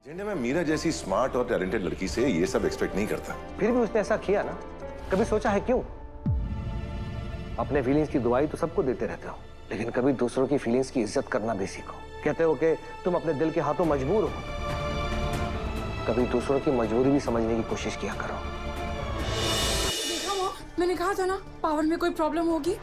झंडे मैं मीरा जैसी स्मार्ट और टैलेंटेड लड़की से ये सब एक्सपेक्ट नहीं करता। फिर भी उसने ऐसा किया ना, कभी सोचा है क्यों? अपने फीलिंग्स की दुआई तो सबको देते रहते हो, लेकिन कभी दूसरों की फीलिंग्स की इज्जत करना भी सीखो। कहते हो कि तुम अपने दिल के हाथों मजबूर हो, कभी दूसरों की मजबूरी भी समझने की कोशिश किया करो। देखा मॉम, मैंने कहा था ना पावर में कोई प्रॉब्लम होगी।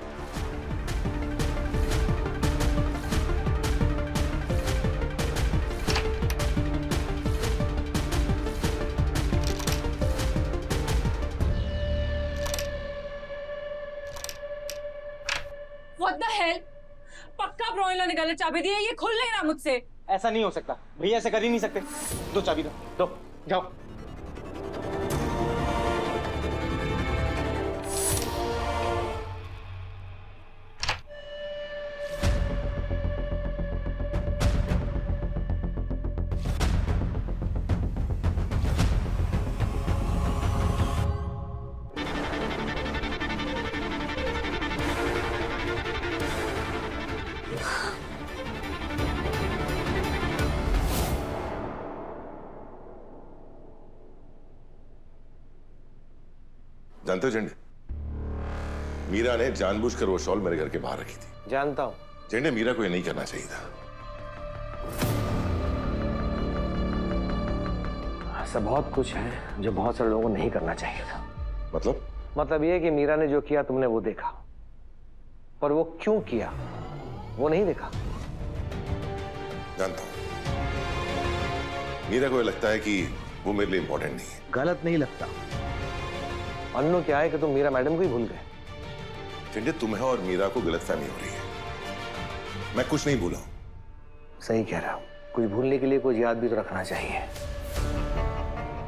What the hell? पक्का ब्रोइलर ने गलत चाबी दी है, ये खुल नहीं रहा मुझसे। ऐसा नहीं हो सकता भैया, ऐसे कर ही नहीं सकते। दो चाबी दो जाओ। जानते हो झंडे, मीरा ने जानबूझकर वो शॉल मेरे घर के बाहर रखी थी। जानता हूं। झंडे, मीरा को ये नहीं करना चाहिए था। ऐसा बहुत कुछ है जो बहुत सारे लोगों को नहीं करना चाहिए था। मतलब ये कि मीरा ने जो किया तुमने वो देखा, पर वो क्यों किया वो नहीं देखा। जानता हूं, मीरा को ये लगता है कि वो मेरे लिए इंपॉर्टेंट नहीं है। गलत नहीं लगता। अन्नू क्या है कि तुम मीरा मैडम को ही भूल गए। झंडे, तुम्हें और मीरा को गलतफहमी हो रही है। मैं कुछ नहीं भूला हूं। सही कह रहा हूं, कुछ भूलने के लिए कुछ याद भी तो रखना चाहिए।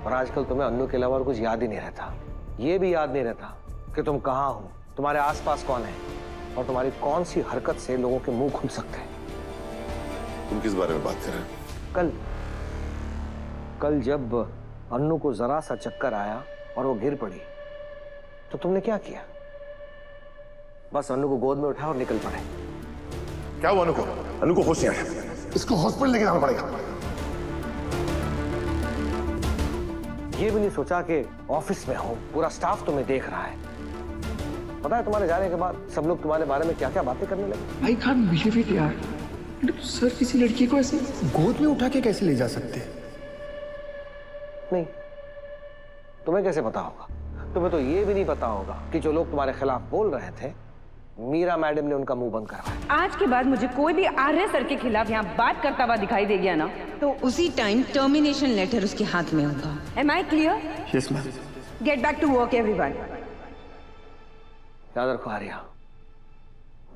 और आजकल तुम्हें अन्नू के अलावा और कुछ याद ही नहीं रहता। ये भी याद नहीं रहता कि तुम कहाँ हो, तुम्हारे आसपास कौन है, और तुम्हारी कौन सी हरकत से लोगों के मुंह खुल सकते हैं। तुम किस बारे में बात कर रहे हो? कल जब अन्नू को जरा सा चक्कर आया और वो गिर पड़ी, तो तुमने क्या किया? बस अन्नू को गोद में उठा और निकल पड़े। क्या हुआ अनुको? अनु को होश नहीं आया, इसको हॉस्पिटल लेके जाना पड़ेगा। ये भी नहीं सोचा कि ऑफिस में हो, पूरा स्टाफ तुम्हें देख रहा है। पता है तुम्हारे जाने के बाद सब लोग तुम्हारे बारे में क्या क्या बातें करने लगे। आई कांट बिलीव इट यार, सर किसी लड़की को ऐसे गोद में उठा के कैसे ले जा सकते हैं? नहीं, तुम्हें कैसे पता होगा? तुम्हें तो ये भी नहीं पता होगा कि जो लोग तुम्हारे खिलाफ बोल रहे थे, मीरा मैडम ने उनका मुंह बंद करवाया। आज के बाद मुझे कोई भी आर्य सर के खिलाफ यहाँ बात करता हुआ दिखाई दे गया ना, तो उसी टाइम टर्मिनेशन लेटर उसके हाथ में होगा। Am I clear? Yes ma'am. Get back to work everyone. याद रखो आर्या,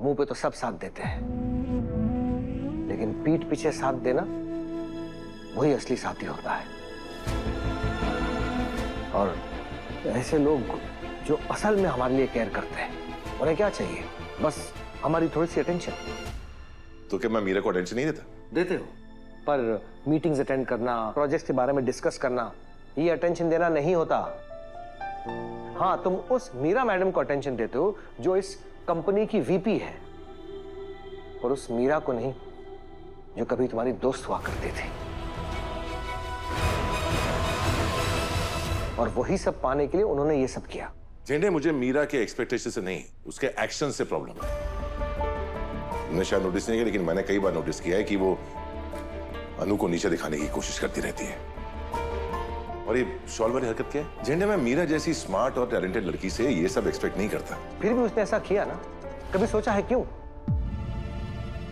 मुंह पे तो सब साथ देते हैं, लेकिन पीठ पीछे साथ देना वही असली साथी होता है। और ऐसे लोग जो असल में हमारे लिए केयर करते हैं, उन्हें क्या चाहिए? बस हमारी थोड़ी सी अटेंशन। तो क्या मैं मीरा को अटेंशन नहीं देता? देते हो, पर मीटिंग्स अटेंड करना, प्रोजेक्ट के बारे में डिस्कस करना, ये अटेंशन देना नहीं होता। हाँ, तुम उस मीरा मैडम को अटेंशन देते हो जो इस कंपनी की वीपी है, और उस मीरा को नहीं जो कभी तुम्हारी दोस्त हुआ करती थी। और वही सब पाने के लिए उन्होंने ये सब किया। झंडे, मुझे मीरा के एक्सपेक्टेशन से नहीं, उसके एक्शन से प्रॉब्लम है। तुमने शायद नोटिस नहीं किया, लेकिन मैंने कई बार नोटिस किया है कि वो अनु को नीचे दिखाने की कोशिश करती रहती है। और ये शॉल वाली हरकत क्या है? झंडे, मैं मीरा जैसी स्मार्ट और टैलेंटेड लड़की से ये सब एक्सपेक्ट नहीं करता। फिर भी उसने ऐसा किया ना, कभी सोचा है क्यों?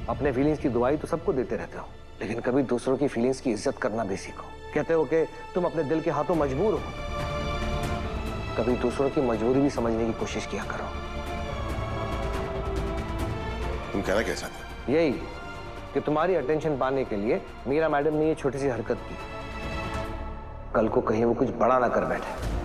अपने फीलिंग्स की दुआई तो सबको देते रहते हो, लेकिन कभी दूसरों की फीलिंग्स की इज्जत करना भी सीखो। कहते हो कि तुम अपने दिल के हाथों मजबूर हो, कभी दूसरों की मजबूरी भी समझने की कोशिश किया करो। तुम कहना क्या चाहते हो? यही कि तुम्हारी अटेंशन पाने के लिए मीरा मैडम ने ये छोटी सी हरकत की, कल को कहीं वो कुछ बड़ा ना कर बैठे।